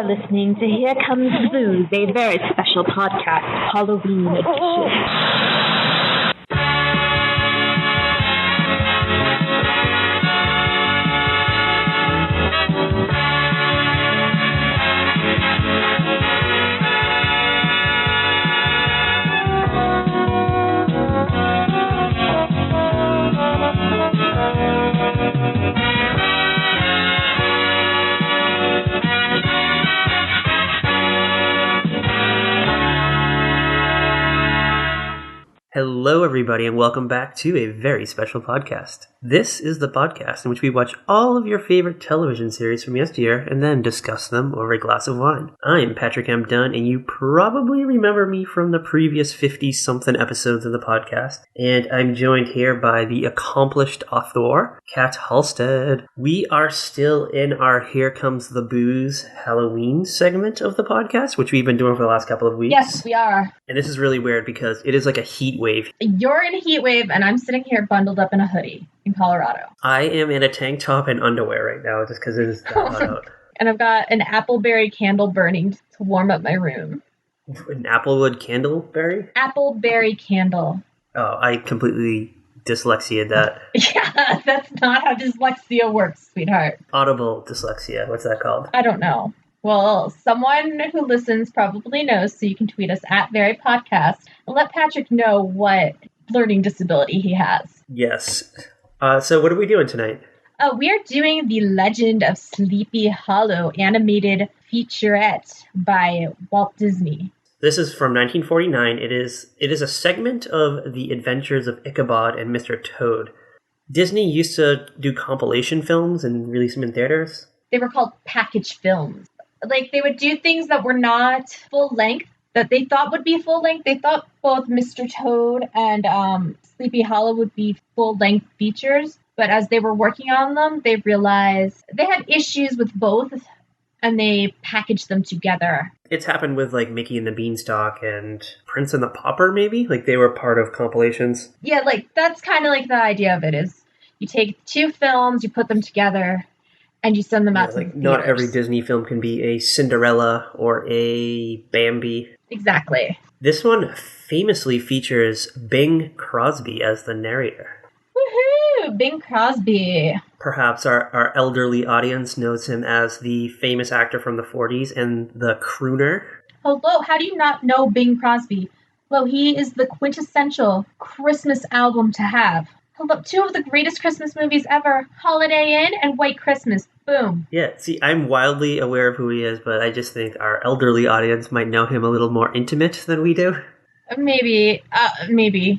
are listening to Here Comes the Booze, a very special podcast, Halloween edition. Hello, everybody, and welcome back to a very special podcast. This is the podcast in which we watch all of your favorite television series from yesteryear and then discuss them over a glass of wine. I'm Patrick M. Dunn, and you probably remember me from the previous 50-something episodes of the podcast. And I'm joined here by the accomplished author, Kat Halstead. We are still in our Here Comes the Booze Halloween segment of the podcast, which we've been doing for the last couple of weeks. Yes, we are. And this is really weird because it is like a heat wave. You're in a heat wave, and I'm sitting here bundled up in a hoodie in Colorado. I am in a tank top and underwear right now just because it is that hot out. And I've got an appleberry candle burning to warm up my room. An applewood candleberry? Appleberry candle. Oh, I completely dyslexia'd that. Yeah, that's not how dyslexia works, sweetheart. Audible dyslexia. What's that called? I don't know. Well, someone who listens probably knows, so you can tweet us at Very Podcast and let Patrick know what learning disability he has. Yes. So what are we doing tonight? We are doing the Legend of Sleepy Hollow animated featurette by Walt Disney. This is from 1949. It is a segment of the adventures of Ichabod and Mr. Toad. Disney used to do compilation films and release them in theaters. They were called package films. Like, they would do things that were not full length, that they thought would be full length. They thought both Mr. Toad and Sleepy Hollow would be full length features. But as they were working on them, they realized they had issues with both, and they packaged them together. It's happened with, like, Mickey and the Beanstalk and Prince and the Pauper, maybe? Like, they were part of compilations. Yeah, like, that's kind of like the idea of it is you take two films, you put them together, and you send them out to the theaters. Not every Disney film can be a Cinderella or a Bambi. Exactly. This one famously features Bing Crosby as the narrator. Woohoo! Bing Crosby. Perhaps our elderly audience knows him as the famous actor from the 40s and the crooner. Hello, how do you not know Bing Crosby? Well, he is the quintessential Christmas album to have. Hello, two of the greatest Christmas movies ever, Holiday Inn and White Christmas. Boom. Yeah, see, I'm wildly aware of who he is, but I just think our elderly audience might know him a little more intimate than we do. Maybe.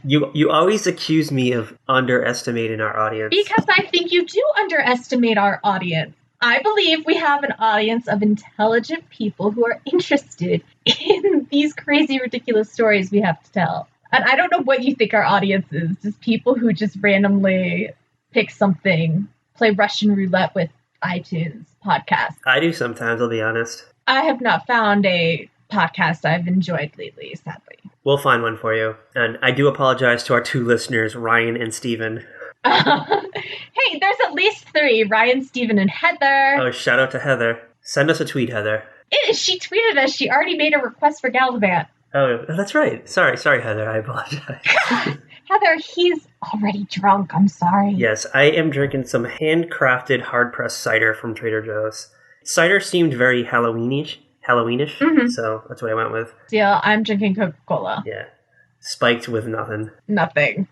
You always accuse me of underestimating our audience. Because I think you do underestimate our audience. I believe we have an audience of intelligent people who are interested in these crazy, ridiculous stories we have to tell. And I don't know what you think our audience is. Just people who just randomly pick something, play Russian roulette with iTunes podcast. I do sometimes, I'll be honest. I have not found a podcast I've enjoyed lately, sadly. We'll find one for you. And I do apologize to our two listeners, Ryan and Steven. Hey, there's at least three, Ryan, Steven, and Heather. Oh, shout out to Heather. Send us a tweet, Heather. She tweeted us. She already made a request for Gallivan. Oh, that's right. Sorry, Heather. I apologize. Heather, he's already drunk. I'm sorry. Yes, I am drinking some handcrafted hard-pressed cider from Trader Joe's. Cider seemed very Halloweenish, so that's what I went with. Deal. I'm drinking Coca-Cola. Yeah. Spiked with nothing. Nothing.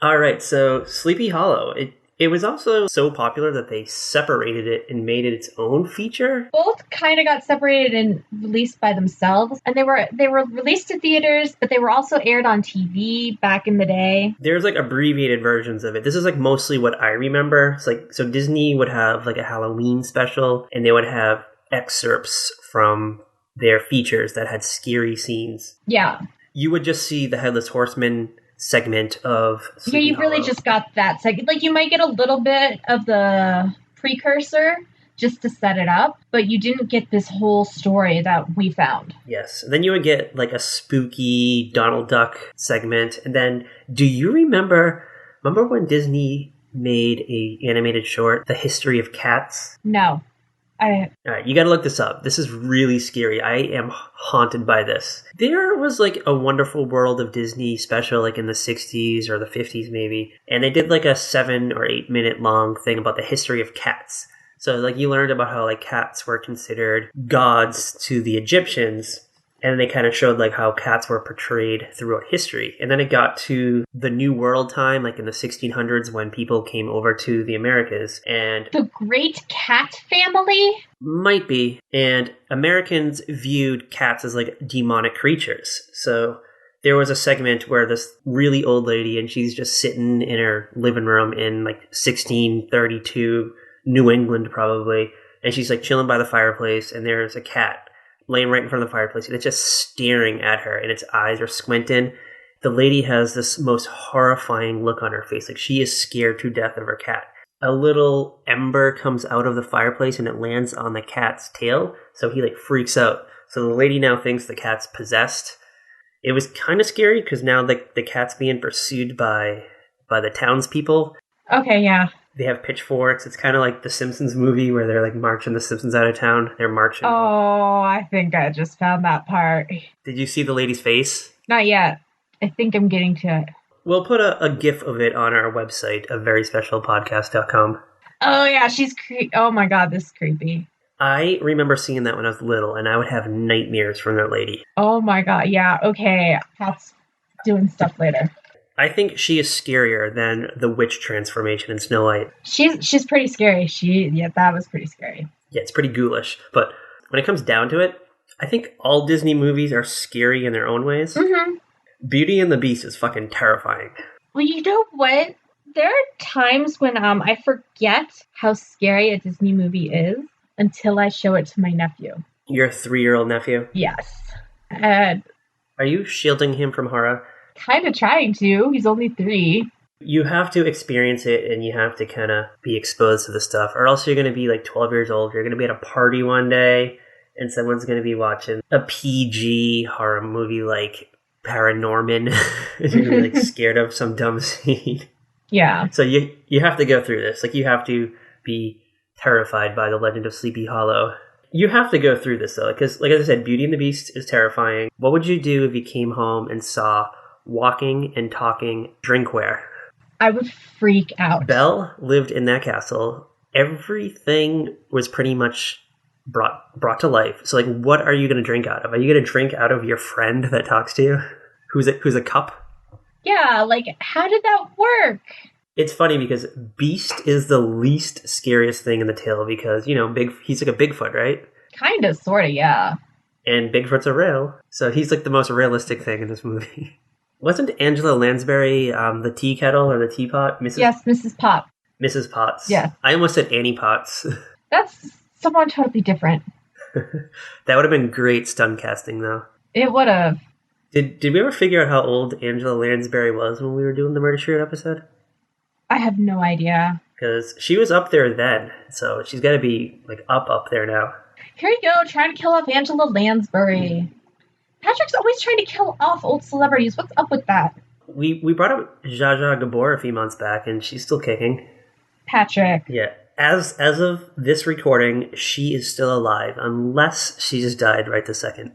All right, so Sleepy Hollow. It was also so popular that they separated it and made it its own feature. Both kind of got separated and released by themselves. And they were released to theaters, but they were also aired on TV back in the day. There's like abbreviated versions of it. This is like mostly what I remember. It's like, so Disney would have like a Halloween special, and they would have excerpts from their features that had scary scenes. Yeah. You would just see the Headless Horseman segment of Sleepy Yeah, you really Hollow. just got that segment. Like, you might get a little bit of the precursor just to set it up, but you didn't get this whole story that we found. Yes. And then you would get like a spooky Donald Duck segment. And then, do you remember when Disney made a animated short, The History of Cats? No. I All right, you got to look this up. This is really scary. I am haunted by this. There was like a Wonderful World of Disney special like in the 60s or the 50s maybe, and they did like a 7 or 8 minute long thing about the history of cats. So like you learned about how like cats were considered gods to the Egyptians, and they kind of showed like how cats were portrayed throughout history. And then it got to the New World time, like in the 1600s when people came over to the Americas. And the Great Cat Family? might be. And Americans viewed cats as like demonic creatures. So there was a segment where this really old lady, and she's just sitting in her living room in like 1632, New England probably. And she's like chilling by the fireplace, and there's a cat laying right in front of the fireplace, and it's just staring at her, and its eyes are squinting. The lady has this most horrifying look on her face, like she is scared to death of her cat. A little ember comes out of the fireplace, and it lands on the cat's tail, so he like freaks out. So the lady now thinks the cat's possessed. It was kind of scary, because now the cat's being pursued by the townspeople. Okay, yeah. They have pitchforks. It's kind of like the Simpsons movie where they're like marching the Simpsons out of town. They're marching. Oh, I think I just found that part. Did you see the lady's face? Not yet. I think I'm getting to it. We'll put a GIF of it on our website, averyspecialpodcast.com. Oh, yeah, she's oh my god, this is creepy. I remember seeing that when I was little, and I would have nightmares from that lady. Oh my god, yeah, okay. Pat's doing stuff later. I think she is scarier than the witch transformation in Snow White. She's pretty scary. That was pretty scary. Yeah, it's pretty ghoulish. But when it comes down to it, I think all Disney movies are scary in their own ways. Mm-hmm. Beauty and the Beast is fucking terrifying. Well, you know what? There are times when I forget how scary a Disney movie is until I show it to my nephew. Your 3-year-old nephew? Yes. And are you shielding him from horror? kind of trying to. He's only 3. You have to experience it, and you have to kind of be exposed to the stuff, or else you're going to be like 12 years old. You're going to be at a party one day, and someone's going to be watching a PG horror movie like Paranorman, and you're gonna be like scared of some dumb scene. Yeah. So you have to go through this. Like, you have to be terrified by the Legend of Sleepy Hollow. You have to go through this, though, because, like I said, Beauty and the Beast is terrifying. What would you do if you came home and saw walking and talking drinkware? I would freak out. Belle lived in that castle. Everything was pretty much brought to life. So, like, what are you going to drink out of? Are you going to drink out of your friend that talks to you? Who's a cup? Yeah, like, how did that work? It's funny because Beast is the least scariest thing in the tale because, you know, he's like a Bigfoot, right? Kind of, sort of, yeah. And Bigfoot's a rail. So he's like the most realistic thing in this movie. Wasn't Angela Lansbury the tea kettle or the teapot? Yes, Mrs. Pop. Mrs. Potts. Yeah. I almost said Annie Potts. That's someone totally different. That would have been great stunt casting, though. It would have. Did we ever figure out how old Angela Lansbury was when we were doing the Murder She Wrote episode? I have no idea. Because she was up there then, so she's got to be like up there now. Here you go, trying to kill off Angela Lansbury. Patrick's always trying to kill off old celebrities. What's up with that? We brought up Zsa Zsa Gabor a few months back, and she's still kicking. Patrick. Yeah. As of this recording, she is still alive, unless she just died right this second.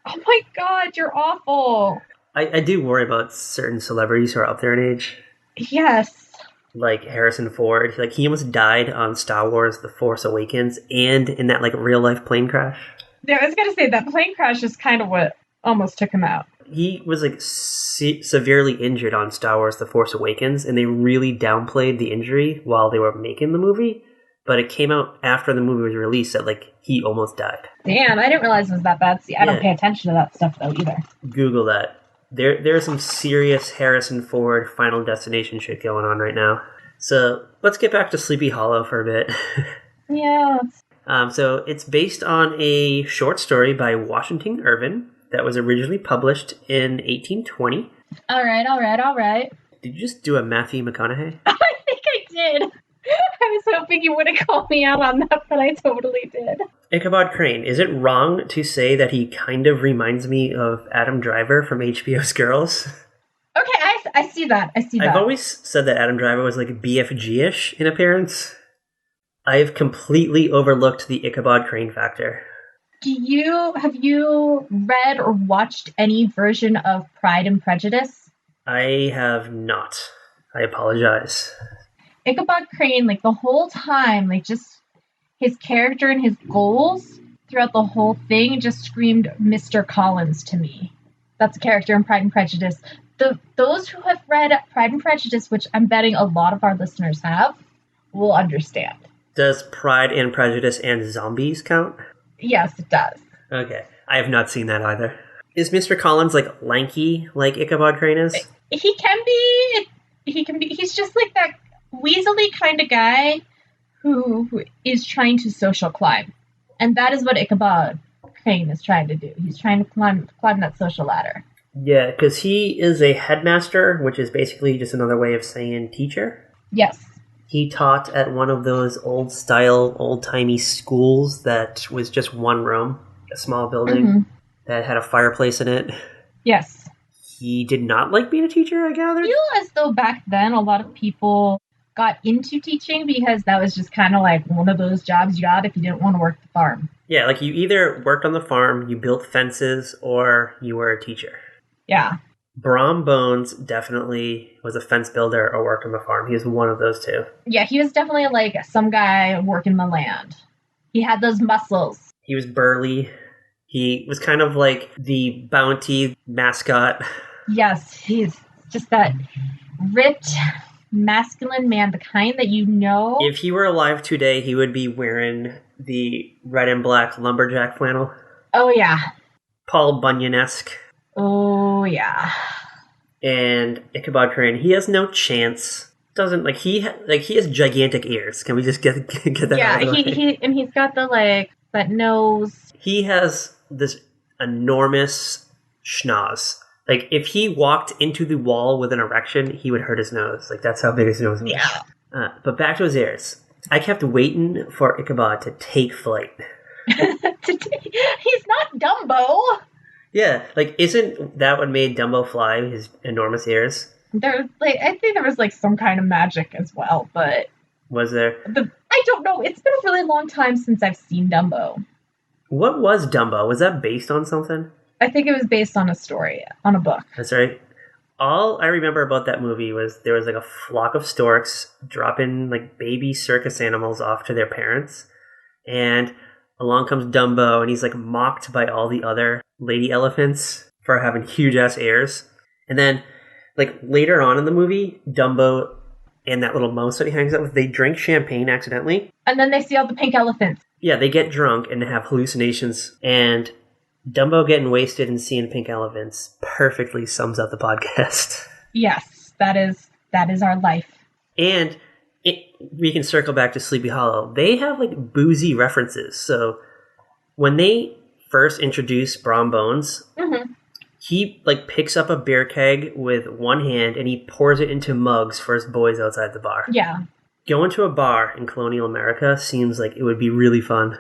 Oh my god, you're awful. I do worry about certain celebrities who are up there in age. Yes. Like Harrison Ford. Like, he almost died on Star Wars The Force Awakens and in that, like, real-life plane crash. Yeah, I was going to say, that plane crash is kind of what almost took him out. He was, like, severely injured on Star Wars The Force Awakens, and they really downplayed the injury while they were making the movie. But it came out after the movie was released that, like, he almost died. Damn, I didn't realize it was that bad. See, I don't pay attention to that stuff, though, either. Google that. There's some serious Harrison Ford Final Destination shit going on right now. So let's get back to Sleepy Hollow for a bit. Yeah. So it's based on a short story by Washington Irving that was originally published in 1820. All right. Did you just do a Matthew McConaughey? I think I did. I was hoping you wouldn't call me out on that, but I totally did. Ichabod Crane. Is it wrong to say that he kind of reminds me of Adam Driver from HBO's Girls? Okay, I see that. I've always said that Adam Driver was like BFG-ish in appearance. I've completely overlooked the Ichabod Crane factor. Have you read or watched any version of Pride and Prejudice? I have not. I apologize. Ichabod Crane, like the whole time, like just his character and his goals throughout the whole thing just screamed Mr. Collins to me. That's a character in Pride and Prejudice. Those who have read Pride and Prejudice, which I'm betting a lot of our listeners have, will understand. Does Pride and Prejudice and Zombies count? Yes, it does. Okay. I have not seen that either. Is Mr. Collins, like, lanky like Ichabod Crane is? He can be. He's just like that weaselly kind of guy who is trying to social climb. And that is what Ichabod Crane is trying to do. He's trying to climb that social ladder. Yeah, because he is a headmaster, which is basically just another way of saying teacher. Yes. He taught at one of those old-style, old-timey schools that was just one room, a small building that had a fireplace in it. Yes. He did not like being a teacher, I gather. I feel as though back then a lot of people got into teaching because that was just kind of like one of those jobs you got if you didn't want to work the farm. Yeah, like you either worked on the farm, you built fences, or you were a teacher. Yeah. Brom Bones definitely was a fence builder or worked on the farm. He was one of those two. Yeah, he was definitely like some guy working the land. He had those muscles. He was burly. He was kind of like the bounty mascot. Yes, he's just that ripped, masculine man, the kind that you know. If he were alive today, he would be wearing the red and black lumberjack flannel. Oh, yeah. Paul Bunyan-esque. Oh, yeah. And Ichabod Crane, he has no chance. Doesn't he has gigantic ears. Can we just get that out of the way? And he's got that nose. He has this enormous schnoz. Like, if he walked into the wall with an erection, he would hurt his nose. Like, that's how big his nose was. Yeah. But back to his ears. I kept waiting for Ichabod to take flight. He's not Dumbo. Yeah, like, isn't that what made Dumbo fly, his enormous ears? I think there was some kind of magic as well, but was there? I don't know. It's been a really long time since I've seen Dumbo. What was Dumbo? Was that based on something? I think it was based on a story, on a book. That's right. All I remember about that movie was there was a flock of storks dropping baby circus animals off to their parents, and along comes Dumbo, and he's mocked by all the other lady elephants for having huge ass ears. And then later on in the movie, Dumbo and that little mouse that he hangs out with, they drink champagne accidentally. And then they see all the pink elephants. Yeah, they get drunk and have hallucinations. And Dumbo getting wasted and seeing pink elephants perfectly sums up the podcast. Yes, that is our life. And we can circle back to Sleepy Hollow. They have boozy references. So when they first introduce Brom Bones, he picks up a beer keg with one hand and he pours it into mugs for his boys outside the bar. Yeah. Going to a bar in colonial America seems like it would be really fun.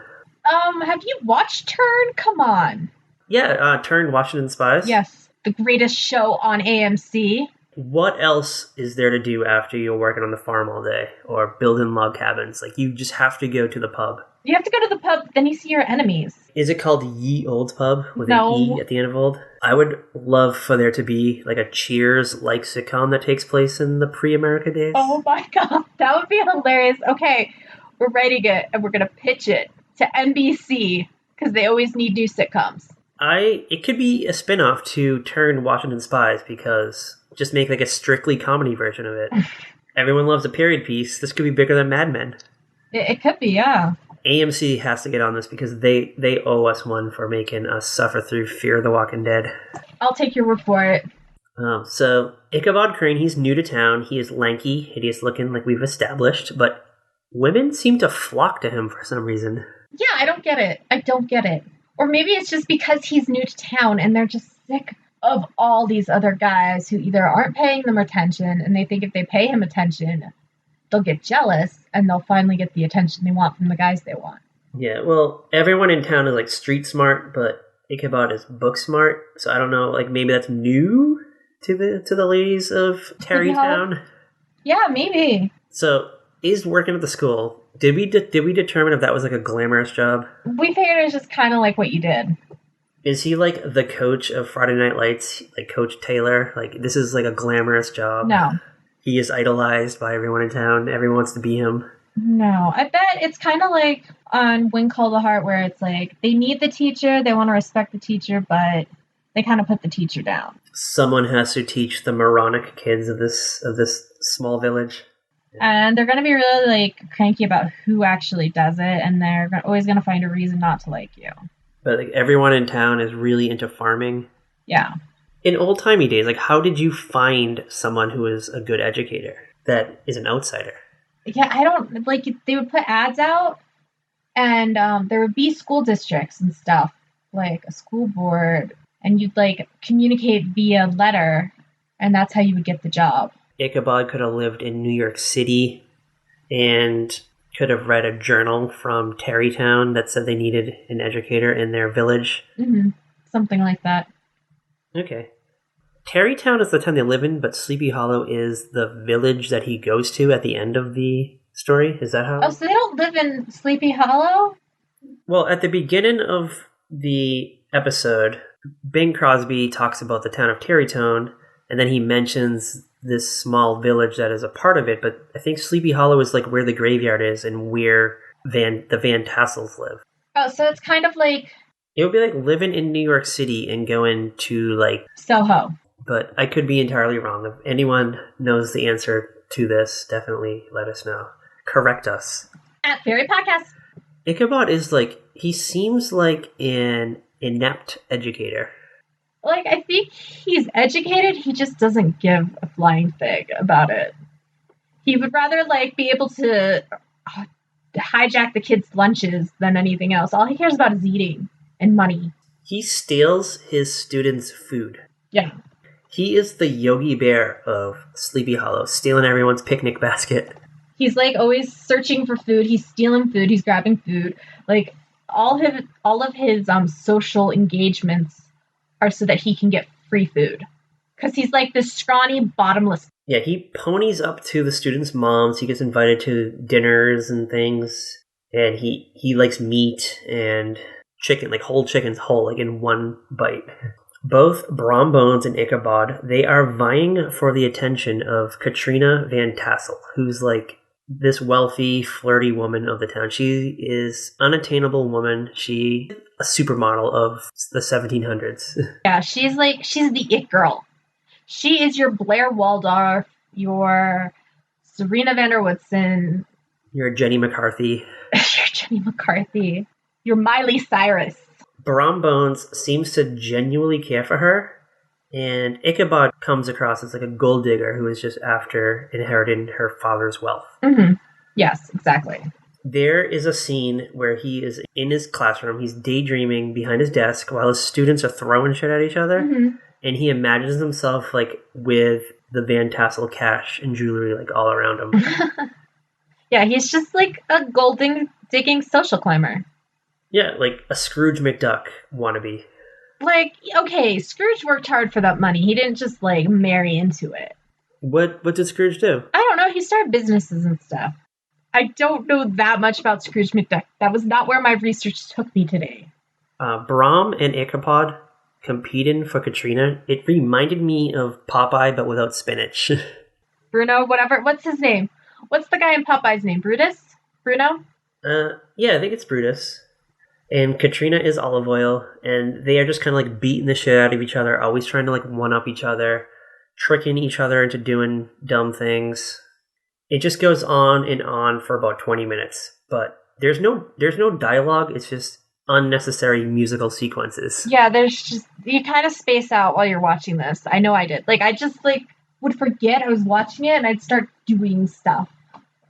Have you watched Turn? Come on. Yeah, Turn, Washington Spies. Yes, the greatest show on AMC. What else is there to do after you're working on the farm all day or building log cabins? You just have to go to the pub. You have to go to the pub, then you see your enemies. Is it called Ye Old Pub with No. an E at the end of old? I would love for there to be a Cheers-like sitcom that takes place in the pre-America days. Oh my god, that would be hilarious. Okay, we're writing it and we're going to pitch it to NBC because they always need new sitcoms. It could be a spin-off to Turn Washington Spies because just make a strictly comedy version of it. Everyone loves a period piece. This could be bigger than Mad Men. It could be, yeah. AMC has to get on this because they owe us one for making us suffer through Fear the Walking Dead. I'll take your word for it. So Ichabod Crane, he's new to town. He is lanky, hideous looking like we've established, but women seem to flock to him for some reason. Yeah, I don't get it. Or maybe it's just because he's new to town and they're just sick of all these other guys who either aren't paying them attention and they think if they pay him attention, they'll get jealous and they'll finally get the attention they want from the guys they want. Yeah, well, everyone in town is street smart, but Ichabod is book smart, so I don't know, maybe that's new to the ladies of Tarrytown. Yeah, maybe. So is working at the school. Did we determine if that was like a glamorous job? We figured it was just kind of like what you did. Is he like the coach of Friday Night Lights, like Coach Taylor? Like, this is like a glamorous job? No. He is idolized by everyone in town. Everyone wants to be him. No. I bet it's kind of like on Wing Call the Heart, where it's like they need the teacher, they want to respect the teacher, but they kind of put the teacher down. Someone has to teach the moronic kids of this small village. And they're going to be really, like, cranky about who actually does it, and they're always going to find a reason not to like you. But like, everyone in town is really into farming. Yeah. In old-timey days, like, how did you find someone who is a good educator that is an outsider? Yeah, I don't, like, they would put ads out, and there would be school districts and stuff, like a school board, and you'd, like, communicate via letter, and that's how you would get the job. Ichabod could have lived in New York City and could have read a journal from Tarrytown that said they needed an educator in their village. Mm-hmm. Something like that. Okay. Tarrytown is the town they live in, but Sleepy Hollow is the village that he goes to at the end of the story. Is that how? Oh, so they don't live in Sleepy Hollow? Well, at the beginning of the episode, Bing Crosby talks about the town of Tarrytown, and then he mentions this small village that is a part of it, but I think Sleepy Hollow is like where the graveyard is and where the Van Tassels live. Oh, so it's kind of like... It would be like living in New York City and going to like... Soho. But I could be entirely wrong. If anyone knows the answer to this, definitely let us know. Correct us. At Fairy Podcast. Ichabod is like, he seems like an inept educator. Like, I think he's educated, he just doesn't give a flying fig about it. He would rather, like, be able to hijack the kids' lunches than anything else. All he cares about is eating and money. He steals his students' food. Yeah. He is the Yogi Bear of Sleepy Hollow, stealing everyone's picnic basket. He's, like, always searching for food. He's stealing food. He's grabbing food. Like, all of his social engagements are so that he can get free food. Because he's like this scrawny, bottomless. Yeah, he ponies up to the students' moms. He gets invited to dinners and things. And he likes meat and chicken, like whole chickens whole, like in one bite. Both Brom Bones and Ichabod, they are vying for the attention of Katrina Van Tassel, who's like this wealthy, flirty woman of the town. She is unattainable woman. She a supermodel of the 1700s. Yeah, she's the it girl. She is your Blair Waldorf, your Serena van der Woodsen. Your Jenny McCarthy. Your Jenny McCarthy. Your Miley Cyrus. Brom Bones seems to genuinely care for her, and Ichabod comes across as like a gold digger who is just after inheriting her father's wealth. Mm-hmm. Yes, exactly. There is a scene where he is in his classroom, he's daydreaming behind his desk while his students are throwing shit at each other, Mm-hmm. and he imagines himself like with the Van Tassel cash and jewelry like all around him. Yeah, he's just like a gold digging social climber. Yeah, like a Scrooge McDuck wannabe. Like, okay, Scrooge worked hard for that money. He didn't just like marry into it. What did Scrooge do? I don't know. He started businesses and stuff. I don't know that much about Scrooge McDuck. That was not where my research took me today. Brom and Ichabod competing for Katrina. It reminded me of Popeye, but without spinach. Bruno, whatever. What's his name? What's the guy in Popeye's name? Brutus? Bruno? Yeah, I think it's Brutus. And Katrina is Olive Oil, and they are just kind of like beating the shit out of each other, always trying to like one-up each other, tricking each other into doing dumb things. It just goes on and on for about 20 minutes, but there's no dialogue. It's just unnecessary musical sequences. Yeah, there's just, you kind of space out while you're watching this. I know I did. Like, I just like would forget I was watching it, and I'd start doing stuff.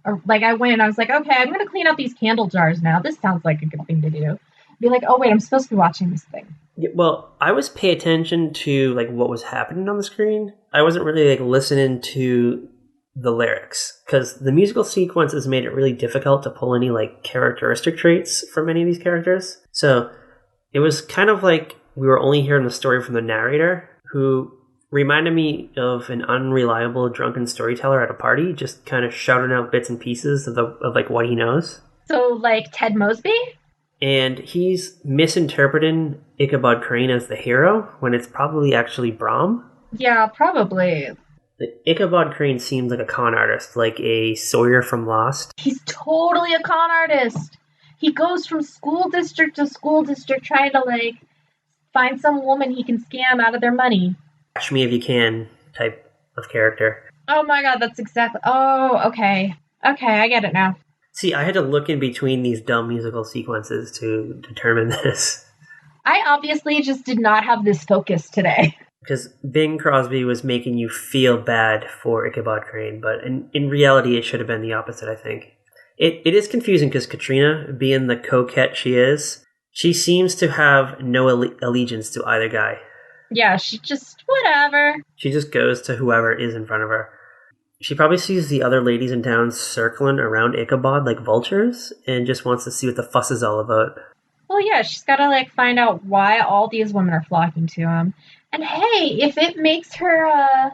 Or like I went and I was like, okay, I'm going to clean out these candle jars now. This sounds like a good thing to do. Be like, oh wait, I'm supposed to be watching this thing. Yeah, well, I was paying attention to like what was happening on the screen. I wasn't really like listening to the lyrics because the musical sequences made it really difficult to pull any like characteristic traits from any of these characters. So it was kind of like we were only hearing the story from the narrator, who Reminded me of an unreliable drunken storyteller at a party, just kind of shouting out bits and pieces of like what he knows. So, like Ted Mosby? And he's misinterpreting Ichabod Crane as the hero when it's probably actually Brom. Yeah, probably. Ichabod Crane seems like a con artist, like a Sawyer from Lost. He's totally a con artist. He goes from school district to school district trying to, like, find some woman he can scam out of their money. Catch me if you can type of character. Oh my god, that's exactly... Oh, okay. Okay, I get it now. See, I had to look in between these dumb musical sequences to determine this. I obviously just did not have this focus today. Because Bing Crosby was making you feel bad for Ichabod Crane, but in reality it should have been the opposite, I think. It is confusing because Katrina, being the coquette she is, she seems to have no allegiance to either guy. Yeah, she just... whatever. She just goes to whoever is in front of her. She probably sees the other ladies in town circling around Ichabod like vultures and just wants to see what the fuss is all about. Well, yeah, she's got to, like, find out why all these women are flocking to him. And hey, if it makes her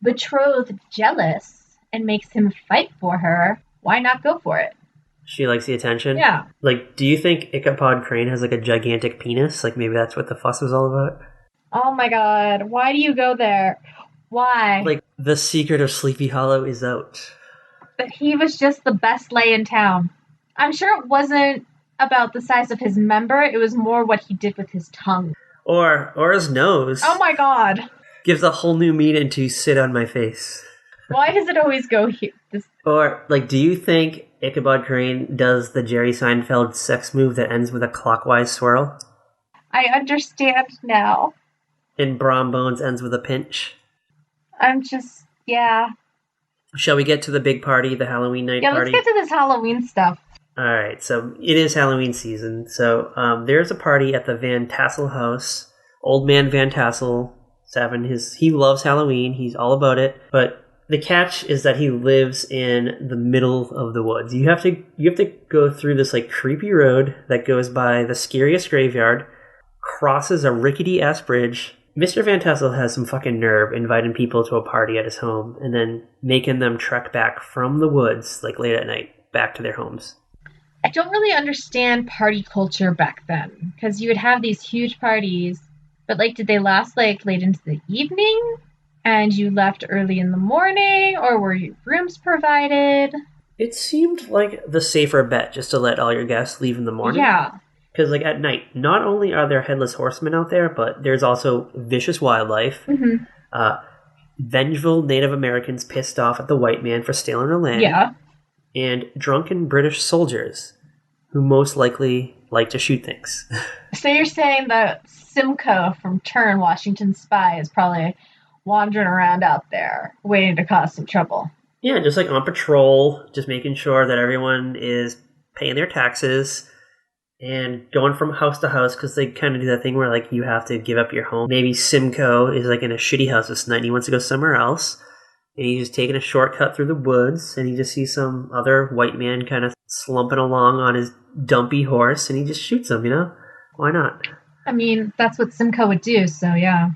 betrothed jealous and makes him fight for her, why not go for it? She likes the attention? Yeah. Like, do you think Ichabod Crane has, like, a gigantic penis? Like, maybe that's what the fuss is all about? Oh my god, why do you go there? Why? Like, the secret of Sleepy Hollow is out. That he was just the best lay in town. I'm sure it wasn't about the size of his member, it was more what he did with his tongue. Or his nose. Oh my god. Gives a whole new meaning to sit on my face. Why does it always go here? Or, like, do you think Ichabod Crane does the Jerry Seinfeld sex move that ends with a clockwise swirl? I understand now. And Brom Bones ends with a pinch? I'm just, yeah. Shall we get to the big party, the Halloween night Yeah, party? let's get to this Halloween stuff. Alright, so it is Halloween season. So there's a party at the Van Tassel house. Old man Van Tassel, he loves Halloween. He's all about it. But the catch is that he lives in the middle of the woods. You have to go through this like creepy road that goes by the scariest graveyard, crosses a rickety-ass bridge. Mr. Van Tassel has some fucking nerve inviting people to a party at his home and then making them trek back from the woods, like late at night, back to their homes. I don't really understand party culture back then, because you would have these huge parties, but like, did they last like late into the evening? And you left early in the morning, or were your rooms provided? It seemed like the safer bet just to let all your guests leave in the morning. Yeah. Because, like, at night, not only are there headless horsemen out there, but there's also vicious wildlife, vengeful Native Americans pissed off at the white man for stealing their land, and drunken British soldiers who most likely like to shoot things. So you're saying that Simcoe from Turn, Washington Spy, is probably wandering around out there, waiting to cause some trouble. Yeah, just like on patrol, just making sure that everyone is paying their taxes, and going from house to house, because they kind of do that thing where, like, you have to give up your home. Maybe Simcoe is, like, in a shitty house this night, and he wants to go somewhere else, and he's just taking a shortcut through the woods, and he just sees some other white man kind of slumping along on his dumpy horse, and he just shoots him, you know? Why not? I mean, that's what Simcoe would do, so yeah.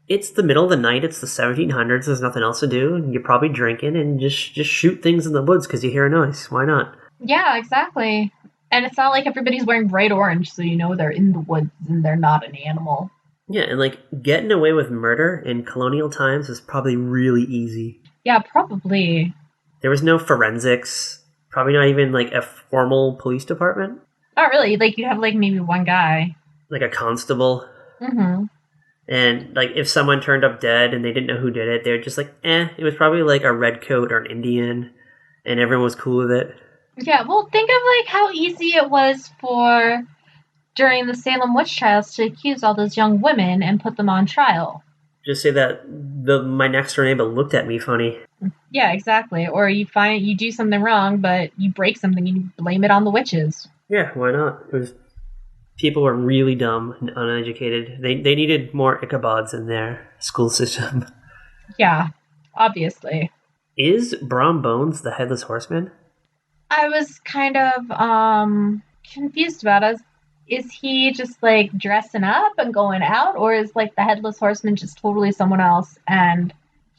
It's the middle of the night, it's the 1700s, there's nothing else to do, and you're probably drinking, and just shoot things in the woods because you hear a noise. Why not? Yeah, exactly. And it's not like everybody's wearing bright orange, so you know they're in the woods and they're not an animal. Yeah, and like getting away with murder in colonial times is probably really easy. Yeah, probably. There was no forensics, probably not even like a formal police department. Not really. Like, you'd have like maybe one guy. Like a constable. Mm-hmm. And like if someone turned up dead and they didn't know who did it, they were just like, it was probably like a redcoat or an Indian, and everyone was cool with it. Yeah, well, think of, like, how easy it was for, during the Salem witch trials, to accuse all those young women and put them on trial. Just say that my next door neighbor looked at me funny. Yeah, exactly. Or you do something wrong, but you break something and you blame it on the witches. Yeah, why not? People were really dumb and uneducated. They needed more Ichabods in their school system. Yeah, obviously. Is Brom Bones the Headless Horseman? I was kind of confused about it. Is he just like dressing up and going out, or is like the Headless Horseman just totally someone else and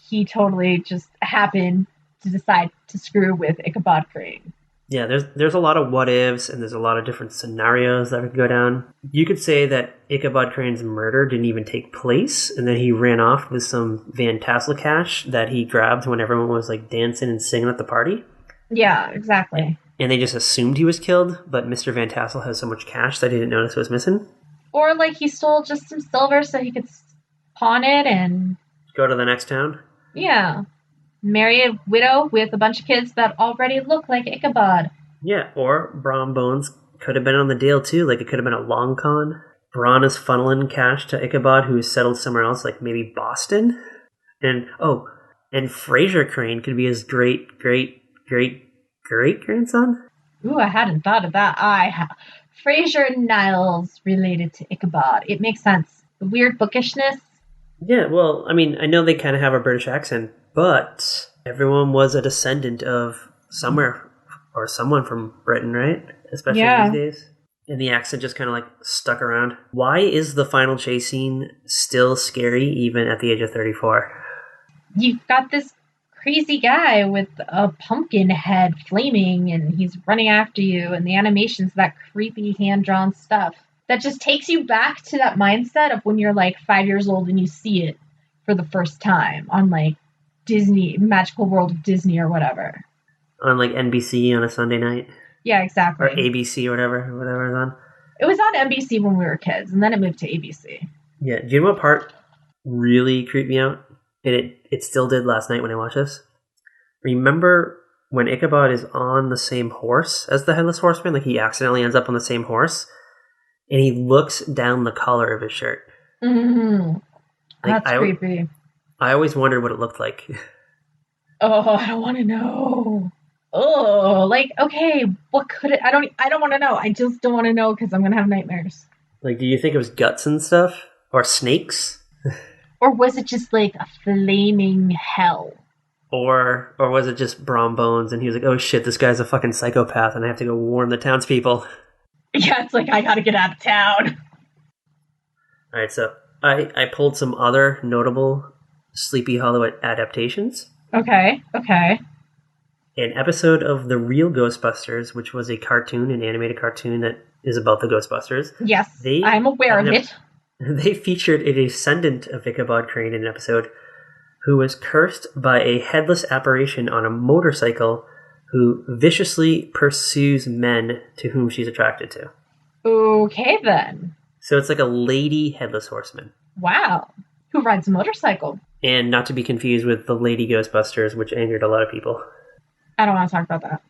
he totally just happened to decide to screw with Ichabod Crane? Yeah, there's a lot of what ifs and there's a lot of different scenarios that could go down. You could say that Ichabod Crane's murder didn't even take place, and then he ran off with some Van Tassel cash that he grabbed when everyone was like dancing and singing at the party. Yeah, exactly. And they just assumed he was killed, but Mr. Van Tassel has so much cash that he didn't notice it was missing. Or like he stole just some silver so he could pawn it and go to the next town. Yeah. Marry a widow with a bunch of kids that already look like Ichabod. Yeah, or Brom Bones could have been on the deal too. Like it could have been a long con. Bron is funneling cash to Ichabod, who's settled somewhere else, like maybe Boston. And Fraser Crane could be his great-great-great-great-grandson? Ooh, I hadn't thought of that. Fraser Niles related to Ichabod. It makes sense. The weird bookishness. Yeah, well, I mean, I know they kind of have a British accent, but everyone was a descendant of somewhere or someone from Britain, right? Especially these days. And the accent just kind of like stuck around. Why is the final chase scene still scary even at the age of 34? You've got this crazy guy with a pumpkin head flaming and he's running after you, and the animation's that creepy hand-drawn stuff that just takes you back to that mindset of when you're like 5 years old and you see it for the first time on like Disney, Magical World of Disney or whatever. On like NBC on a Sunday night? Yeah, exactly. Or ABC or whatever it's on. It was on NBC when we were kids, and then it moved to ABC. Yeah, do you know what part really creeped me out? And it still did last night when I watched this. Remember when Ichabod is on the same horse as the Headless Horseman? Like he accidentally ends up on the same horse, and he looks down the collar of his shirt. Mm-hmm. Like, That's creepy. I always wondered what it looked like. Oh, I don't want to know. Oh, like, okay, what could it? I don't want to know. I just don't want to know because I'm gonna have nightmares. Like, do you think it was guts and stuff, or snakes, or was it just like a flaming hell? Or was it just Brom Bones and he was like, oh shit, this guy's a fucking psychopath and I have to go warn the townspeople. Yeah, it's like, I gotta get out of town. Alright, so I pulled some other notable Sleepy Hollow adaptations. Okay. An episode of The Real Ghostbusters, which was a cartoon, an animated cartoon that is about the Ghostbusters. Yes, I'm aware of it. They featured a descendant of Ichabod Crane in an episode who was cursed by a headless apparition on a motorcycle who viciously pursues men to whom she's attracted to. Okay, then. So it's like a lady headless horseman. Wow. Who rides a motorcycle. And not to be confused with the Lady Ghostbusters, which angered a lot of people. I don't want to talk about that.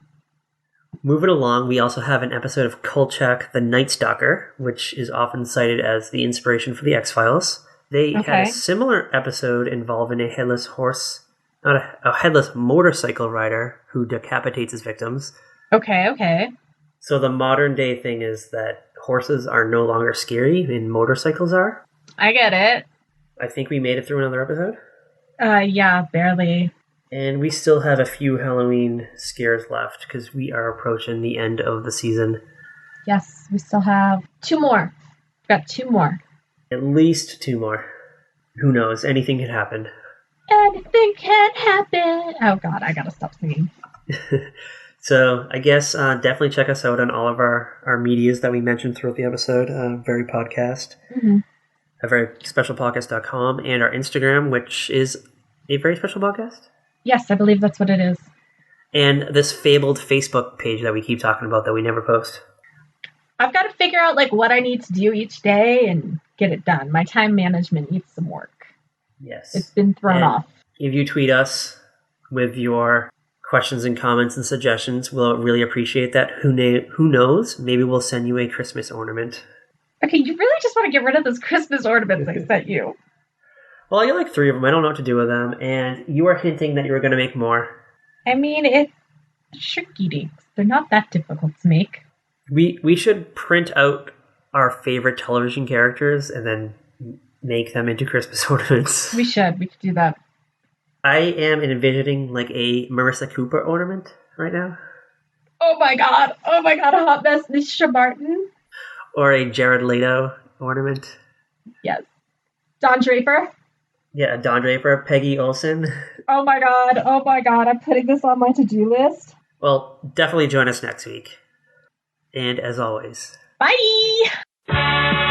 Moving along, we also have an episode of Kolchak the Night Stalker, which is often cited as the inspiration for the X-Files. They had a similar episode involving a headless headless motorcycle rider who decapitates his victims. Okay. So the modern day thing is that horses are no longer scary and motorcycles are. I get it. I think we made it through another episode. Yeah, barely. And we still have a few Halloween scares left because we are approaching the end of the season. Yes, we still have 2 more. We've got 2 more. At least 2 more. Who knows? Anything could happen. Anything can happen. Oh god, I gotta stop singing. So I guess definitely check us out on all of our medias that we mentioned throughout the episode. Very podcast. Mm-hmm. A very special podcast.com, and our Instagram, which is a very special podcast. Yes, I believe that's what it is. And this fabled Facebook page that we keep talking about that we never post. I've got to figure out like what I need to do each day and get it done. My time management needs some work. Yes. It's been thrown off. If you tweet us with your questions and comments and suggestions, we'll really appreciate that. Who knows? Maybe we'll send you a Christmas ornament. Okay, you really just want to get rid of those Christmas ornaments I sent you. Well, I got like 3 of them. I don't know what to do with them. And you were hinting that you were going to make more. I mean, it's tricky dinks. They're not that difficult to make. We should print out our favorite television characters and then make them into Christmas ornaments. We could do that. I am envisioning like a Marissa Cooper ornament right now. Oh my god, a hot mess, Nisha Martin. Or a Jared Leto ornament. Yes. Don Draper. Yeah, Don Draper, Peggy Olson. Oh my god, I'm putting this on my to-do list. Well, definitely join us next week. And as always, bye!